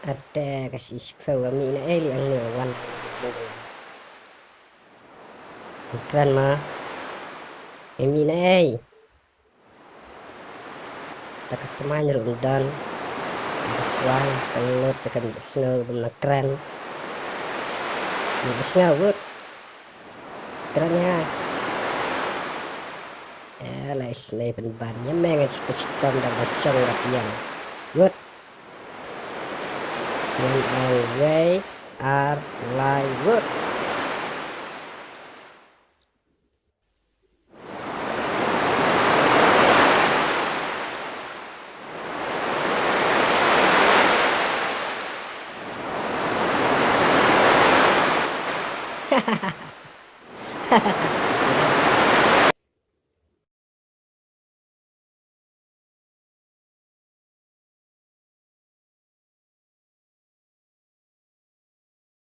Ada kasih sepawa mina eli ang newan. Keren mah. Mina tak teman rundan. Sesuai telur tekan snow benar keren. Bisa wut. Kerennya. Lah isne penbannya mengen spesitom dan basong latihan. Wut. When away are live wood. Hahaha.